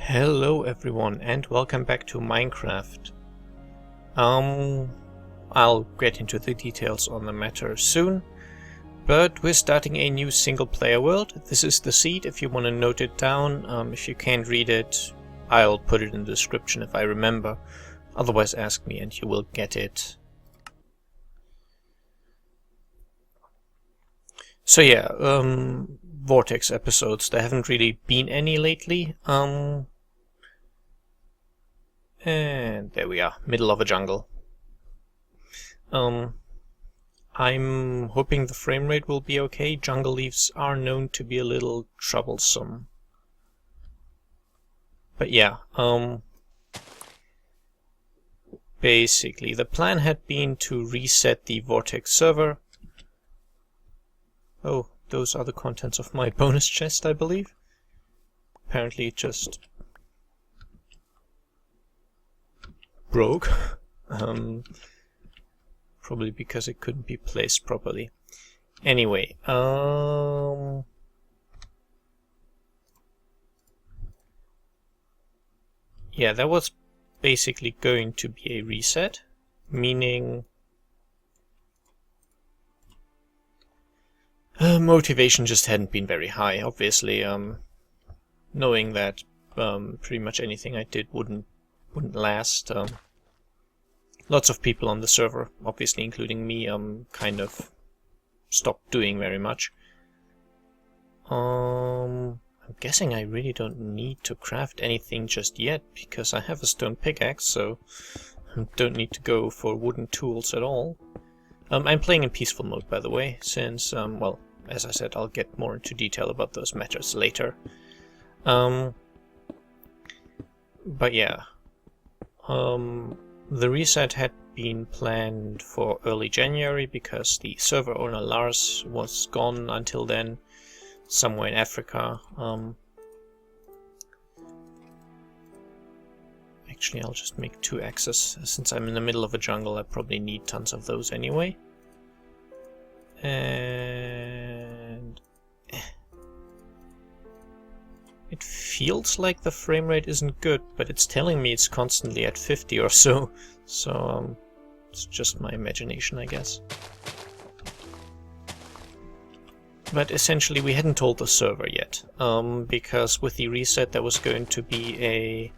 Hello everyone and welcome back to Minecraft. I'll get into the details on the matter soon, but we're starting a new single player world. This is the seed if you want to note it down. If you can't read it, I'll put it in the description if I remember. Otherwise ask me and you will get it. So yeah, Vortex episodes, there haven't really been any lately. And there we are, middle of a jungle. I'm hoping the frame rate will be okay. Jungle leaves are known to be a little troublesome. But yeah, basically the plan had been to reset the Vortex server. Oh, those are the contents of my bonus chest, I believe. Apparently it just broke. Probably because it couldn't be placed properly. Anyway, yeah, that was basically going to be a reset, meaning motivation just hadn't been very high, obviously, knowing that pretty much anything I did wouldn't last. Lots of people on the server, obviously including me, kind of stopped doing very much. I'm guessing I really don't need to craft anything just yet, because I have a stone pickaxe, so I don't need to go for wooden tools at all. I'm playing in peaceful mode, by the way, since, well, as I said, I'll get more into detail about those matters later. But yeah, the reset had been planned for early January because the server owner Lars was gone until then, somewhere in Africa. Actually, I'll just make 2 axes. Since I'm in the middle of a jungle, I probably need tons of those anyway. And it feels like the frame rate isn't good, but it's telling me it's constantly at 50 or so. So it's just my imagination, I guess. But essentially we hadn't told the server yet, because with the reset there was going to be a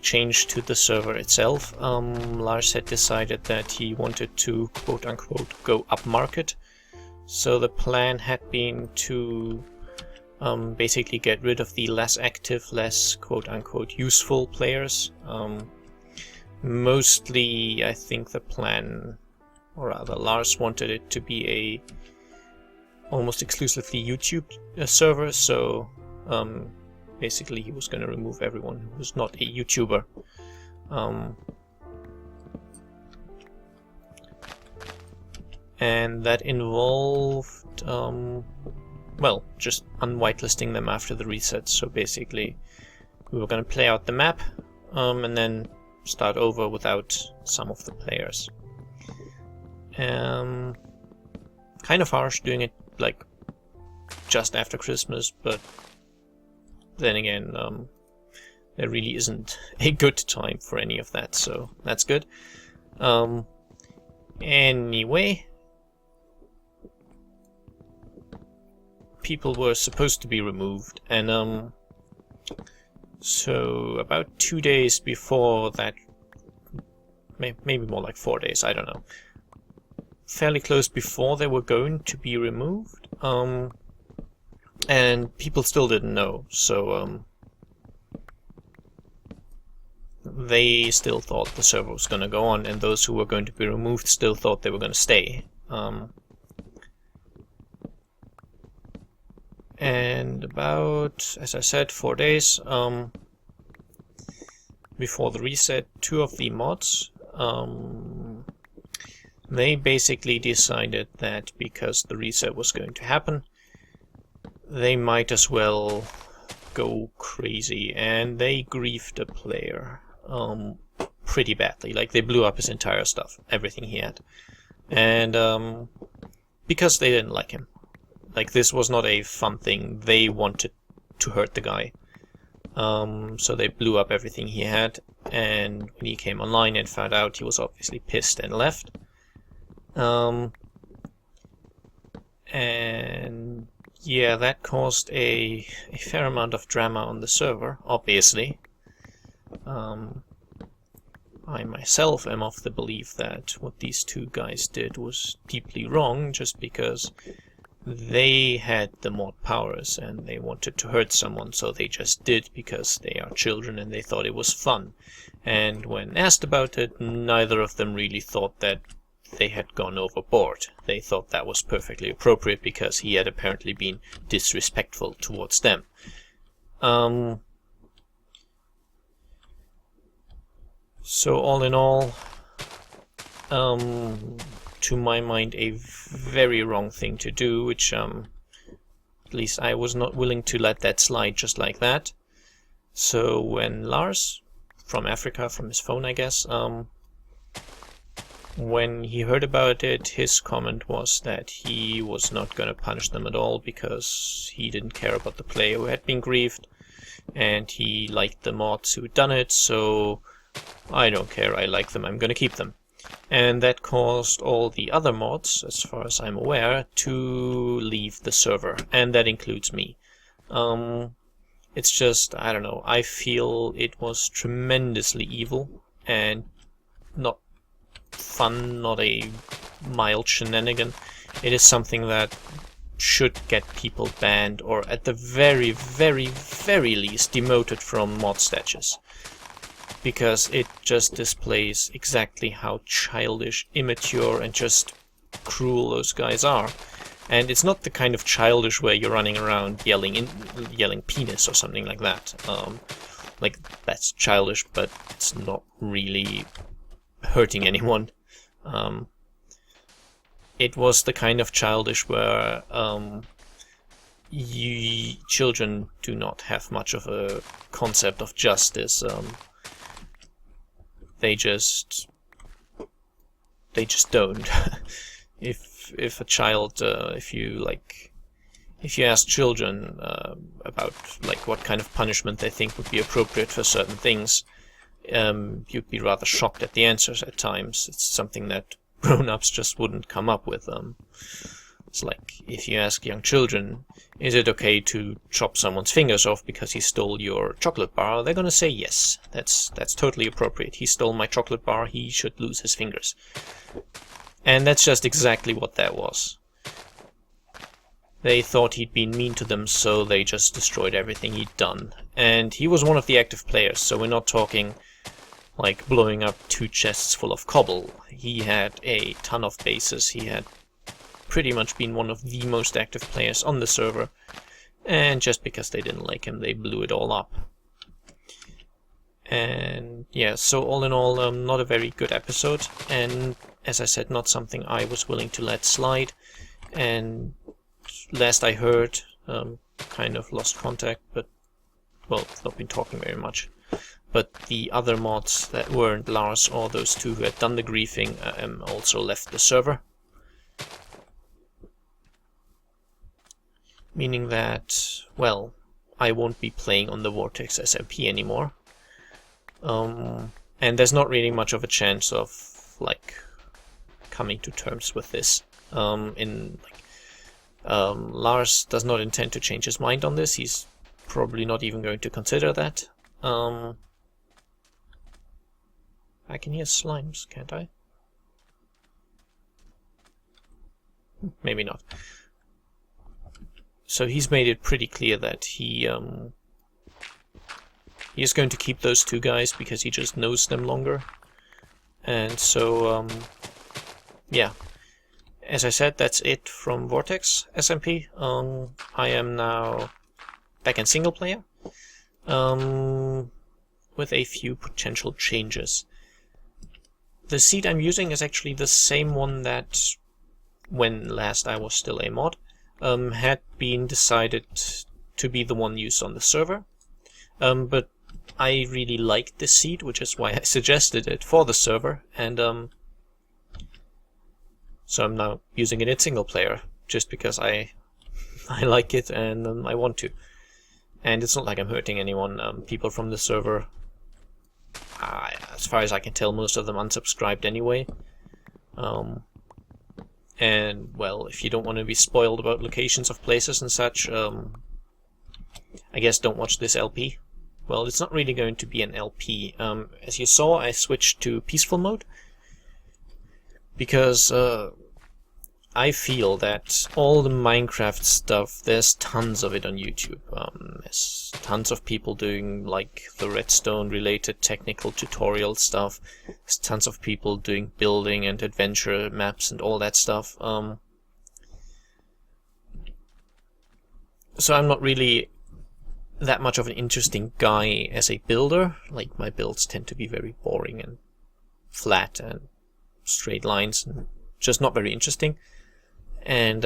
change to the server itself. Lars had decided that he wanted to quote-unquote go upmarket, so the plan had been to basically get rid of the less active, less quote-unquote useful players. Mostly I think the plan, or rather Lars wanted it to be a almost exclusively YouTube server, so basically he was going to remove everyone who was not a YouTuber. And that involved, well, just unwhitelisting them after the reset. So basically we were going to play out the map and then start over without some of the players. Kind of harsh doing it like just after Christmas, but then again, there really isn't a good time for any of that, so that's good. Anyway, people were supposed to be removed, and so about 2 days before that, maybe more like 4 days, I don't know, fairly close before they were going to be removed, and people still didn't know, so they still thought the server was going to go on, and those who were going to be removed still thought they were going to stay. And about, as I said, 4 days before the reset, 2 of the mods, they basically decided that because the reset was going to happen, they might as well go crazy, and they griefed a player pretty badly. Like, they blew up his entire stuff, everything he had, and because they didn't like him. Like, this was not a fun thing. They wanted to hurt the guy. So they blew up everything he had, and when he came online and found out, he was obviously pissed and left. And yeah, that caused a fair amount of drama on the server, obviously. I myself am of the belief that what these two guys did was deeply wrong, just because they had the mod powers and they wanted to hurt someone, so they just did because they are children and they thought it was fun. And when asked about it, neither of them really thought that they had gone overboard. They thought that was perfectly appropriate because he had apparently been disrespectful towards them. So all in all, to my mind, a very wrong thing to do, which at least I was not willing to let that slide just like that. So when Lars, from Africa, from his phone I guess, when he heard about it, his comment was that he was not going to punish them at all because he didn't care about the player who had been grieved, and he liked the mods who had done it, so I don't care, I like them, I'm going to keep them. And that caused all the other mods, as far as I'm aware, to leave the server, and that includes me. It's just, I don't know, I feel it was tremendously evil and not fun, not a mild shenanigan. It is something that should get people banned, or at the very, very, very least demoted from mod statuses. Because it just displays exactly how childish, immature, and just cruel those guys are. And it's not the kind of childish where you're running around yelling penis or something like that. Like, that's childish, but it's not really hurting anyone. It was the kind of childish where children do not have much of a concept of justice. They just don't. If a child, if you ask children about like what kind of punishment they think would be appropriate for certain things, you'd be rather shocked at the answers at times. It's something that grown-ups just wouldn't come up with. It's like, if you ask young children, is it okay to chop someone's fingers off because he stole your chocolate bar? They're gonna say yes. That's totally appropriate. He stole my chocolate bar, he should lose his fingers. And that's just exactly what that was. They thought he'd been mean to them, so they just destroyed everything he'd done. And he was one of the active players, so we're not talking like blowing up 2 chests full of cobble. He had a ton of bases, he had pretty much been one of the most active players on the server, and just because they didn't like him, they blew it all up. And yeah, so all in all, not a very good episode, and as I said, not something I was willing to let slide. And last I heard, kind of lost contact, but well, not been talking very much. But the other mods that weren't Lars or those two who had done the griefing also left the server. Meaning that, well, I won't be playing on the Vortex SMP anymore. And there's not really much of a chance of, like, coming to terms with this. Lars does not intend to change his mind on this. He's probably not even going to consider that. I can hear slimes, can't I? Maybe not. So he's made it pretty clear that he is going to keep those 2 guys because he just knows them longer. And so, yeah. As I said, that's it from Vortex SMP. I am now back in single player, with a few potential changes. The seed I'm using is actually the same one that, when last I was still a mod, had been decided to be the one used on the server. But I really liked this seed, which is why I suggested it for the server, and so I'm now using it in single player, just because I like it and I want to. And it's not like I'm hurting anyone. People from the server, as far as I can tell, most of them unsubscribed anyway. And, well, if you don't want to be spoiled about locations of places and such, I guess don't watch this LP. Well, it's not really going to be an LP. As you saw, I switched to peaceful mode because I feel that all the Minecraft stuff, there's tons of it on YouTube. There's tons of people doing like the redstone related technical tutorial stuff. There's tons of people doing building and adventure maps and all that stuff. So I'm not really that much of an interesting guy as a builder. Like, my builds tend to be very boring and flat and straight lines and just not very interesting. And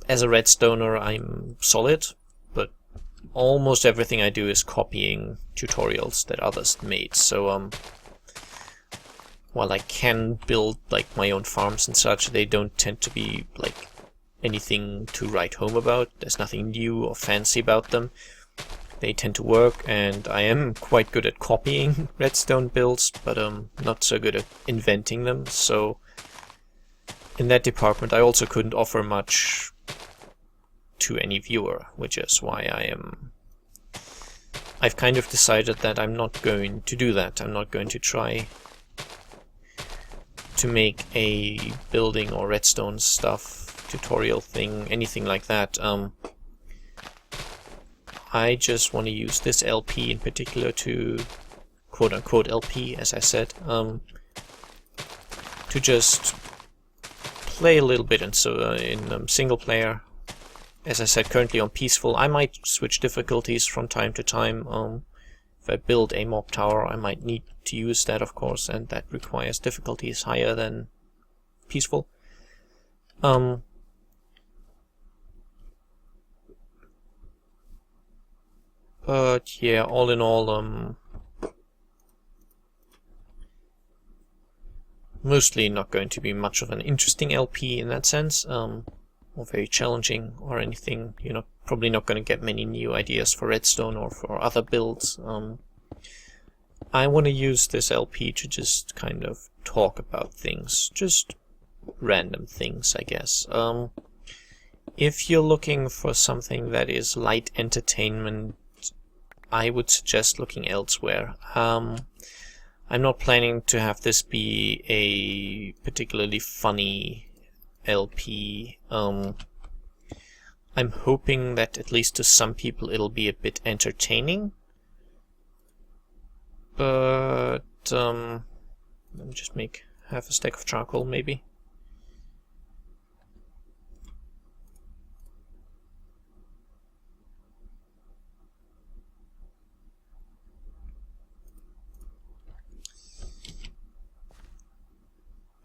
as a redstoner, I'm solid, but almost everything I do is copying tutorials that others made. So while I can build like my own farms and such, they don't tend to be like anything to write home about. There's nothing new or fancy about them. They tend to work, and I am quite good at copying redstone builds, but not so good at inventing them. So in that department, I also couldn't offer much to any viewer, which is why I've kind of decided that I'm not going to do that. I'm not going to try to make a building or redstone stuff tutorial thing, anything like that. I just want to use this LP in particular to, quote-unquote LP, as I said, to just play a little bit in single player. As I said, currently on peaceful. I might switch difficulties from time to time. If I build a mob tower, I might need to use that, of course, and that requires difficulties higher than peaceful. But yeah, all in all, mostly not going to be much of an interesting LP in that sense, or very challenging or anything. You're not, probably not going to get many new ideas for redstone or for other builds. I want to use this LP to just kind of talk about things, just random things, I guess. If you're looking for something that is light entertainment, I would suggest looking elsewhere. I'm not planning to have this be a particularly funny LP. I'm hoping that at least to some people it'll be a bit entertaining. But let me just make half a stack of charcoal, maybe.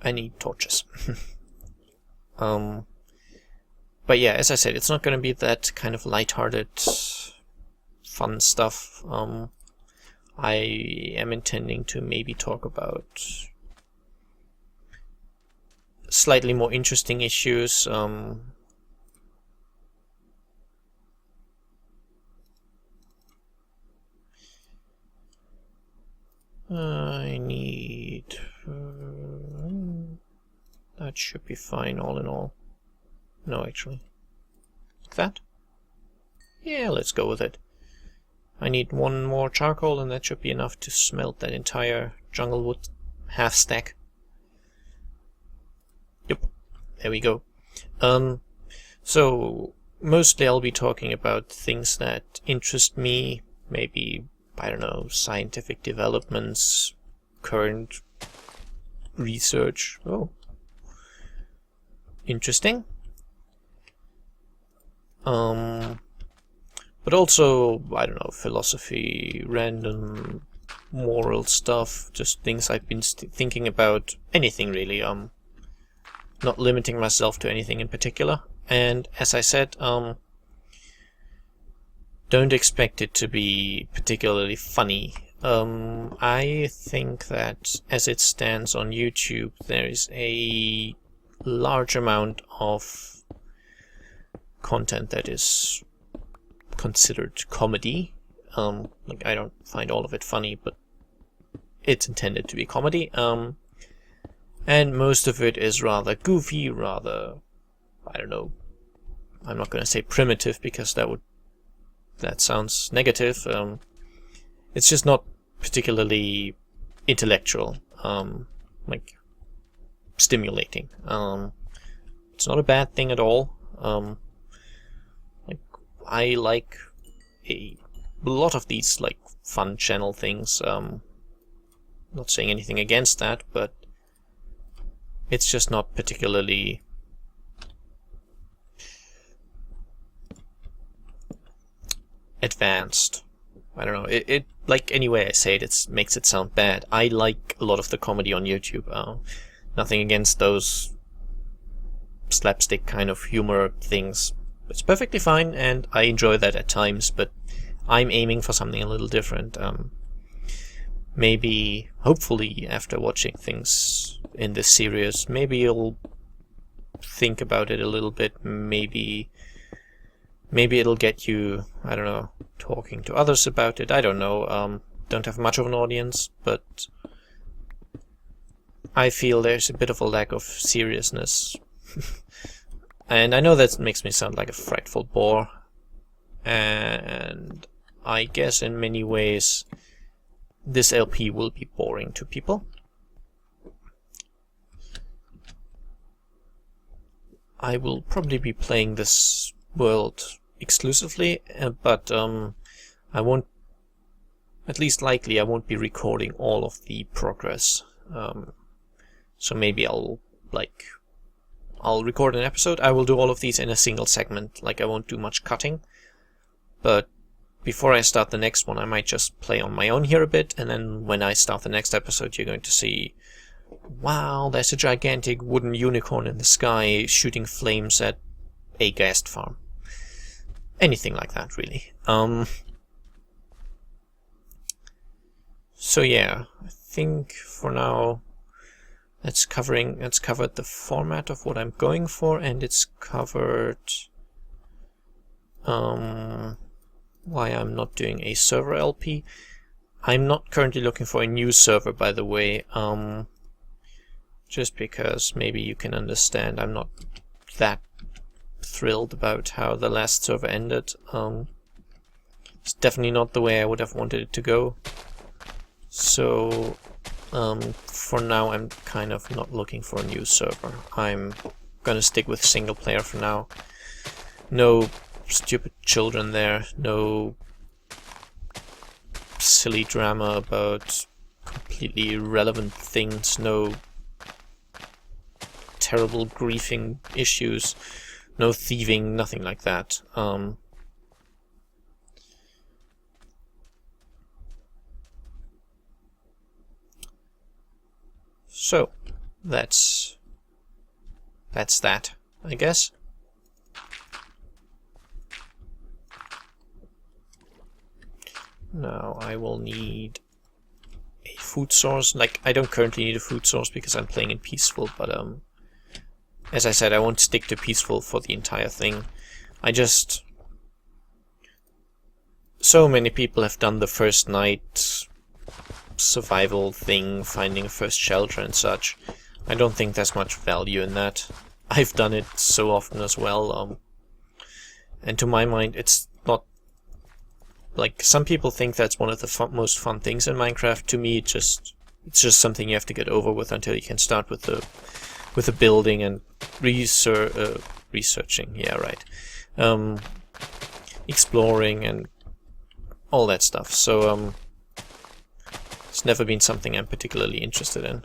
I need torches. But yeah, as I said, it's not going to be that kind of lighthearted, fun stuff. I am intending to maybe talk about slightly more interesting issues. I need... that should be fine all in all. No, actually. Like that? Yeah, let's go with it. I need one more charcoal and that should be enough to smelt that entire jungle wood half stack. Yep, there we go. So mostly I'll be talking about things that interest me, maybe, I don't know, scientific developments, current research. Oh, interesting. But also, I don't know, philosophy, random moral stuff, just things I've been thinking about, anything really, not limiting myself to anything in particular. And as I said, don't expect it to be particularly funny. I think that as it stands on YouTube, there is a large amount of content that is considered comedy. Like, I don't find all of it funny, but it's intended to be comedy. And most of it is rather goofy, rather, I don't know, I'm not going to say primitive because that sounds negative. It's just not particularly intellectual, like stimulating. It's not a bad thing at all. Like, I like a lot of these like fun channel things. Not saying anything against that, but it's just not particularly advanced. I don't know. It like, any way I say it, it makes it sound bad. I like a lot of the comedy on YouTube. Nothing against those slapstick kind of humor things. It's perfectly fine, and I enjoy that at times, but I'm aiming for something a little different. Maybe, hopefully, after watching things in this series, maybe you'll think about it a little bit. Maybe it'll get you, I don't know, talking to others about it. I don't know. Don't have much of an audience, but I feel there's a bit of a lack of seriousness. And I know that makes me sound like a frightful bore, and I guess in many ways this LP will be boring to people. I will probably be playing this world exclusively, but I won't, at least likely, I won't be recording all of the progress. So maybe I'll record an episode. I will do all of these in a single segment, like I won't do much cutting. But before I start the next one, I might just play on my own here a bit, and then when I start the next episode, you're going to see, wow, there's a gigantic wooden unicorn in the sky shooting flames at a ghast farm. Anything like that, really. So yeah, I think for now that's covered the format of what I'm going for, and it's covered why I'm not doing a server LP. I'm not currently looking for a new server, by the way, just because maybe you can understand I'm not that thrilled about how the last server ended. It's definitely not the way I would have wanted it to go. So for now I'm kind of not looking for a new server. I'm gonna stick with single player for now. No stupid children there, no silly drama about completely irrelevant things, no terrible griefing issues, no thieving, nothing like that. So that's that, I guess. Now I will need a food source. Like, I don't currently need a food source because I'm playing in peaceful, but as I said, I won't stick to peaceful for the entire thing. So many people have done the first night survival thing, finding a first shelter and such. I don't think there's much value in that. I've done it so often as well, and to my mind it's not, like, some people think that's one of the most fun things in Minecraft. To me, it's just something you have to get over with until you can start with the building and researching, yeah, right, exploring and all that stuff. So it's never been something I'm particularly interested in.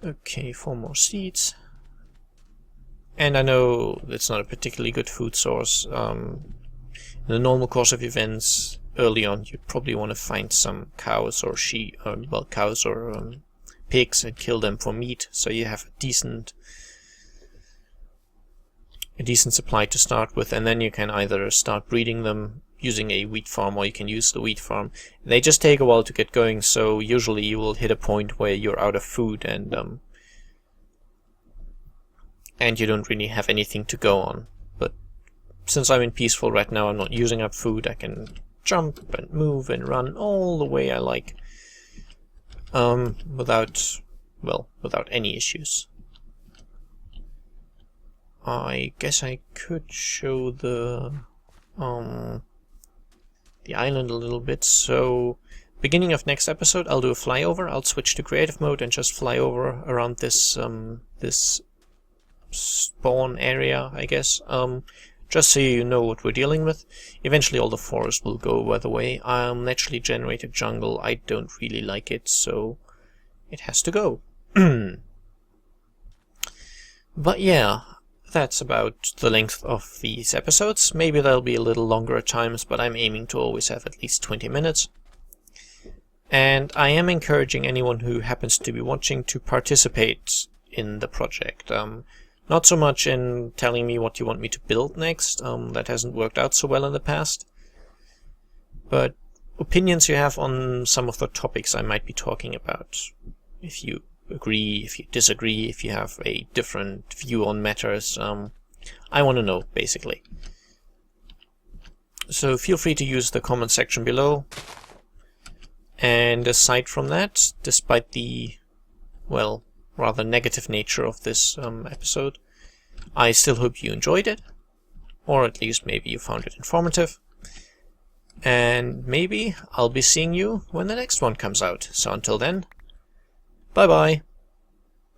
Okay, 4 more seeds. And I know it's not a particularly good food source. In the normal course of events, early on, you'd probably want to find some cows or sheep, cows or pigs, and kill them for meat, so you have a decent supply to start with, and then you can either start breeding them using a wheat farm, or you can use the wheat farm. They just take a while to get going, so usually you will hit a point where you're out of food, and and you don't really have anything to go on. But since I'm in peaceful right now, I'm not using up food, I can jump and move and run all the way I like, without any issues. I guess I could show the island a little bit. So beginning of next episode, I'll do a flyover. I'll switch to creative mode and just fly over around this this spawn area, I guess. Just so you know what we're dealing with. Eventually all the forest will go by the way. Naturally generated jungle, I don't really like it, so it has to go. But yeah, that's about the length of these episodes. Maybe they'll be a little longer at times, but I'm aiming to always have at least 20 minutes. And I am encouraging anyone who happens to be watching to participate in the project. Not so much in telling me what you want me to build next, that hasn't worked out so well in the past, but opinions you have on some of the topics I might be talking about. If you agree, if you disagree, if you have a different view on matters, I want to know, basically. So feel free to use the comment section below. And aside from that, despite the, well, rather negative nature of this episode, I still hope you enjoyed it, or at least maybe you found it informative, and maybe I'll be seeing you when the next one comes out. So until then, bye bye.